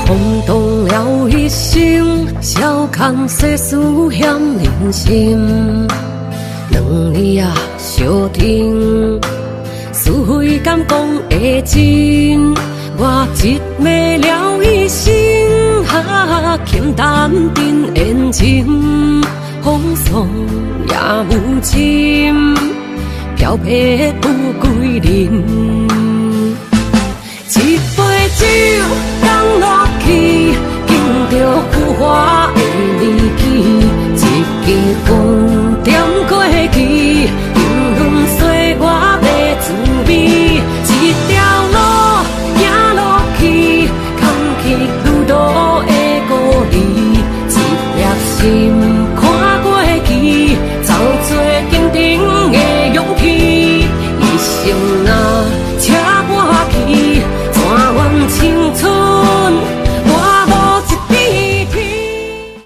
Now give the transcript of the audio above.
轰动了一生，笑看世事险人心。两字啊，相挺，是非敢讲的真。我一昧了一生，轻淡定言情，风霜也无情，飘撇不归人。一杯酒干落去，敬着浮华的年纪。一支烟点过去，平衡岁月的滋味。一条路行落去，扛起愈多的故里。一粒心看过去，走出坚定的勇气。一生啊，车我去。看完青春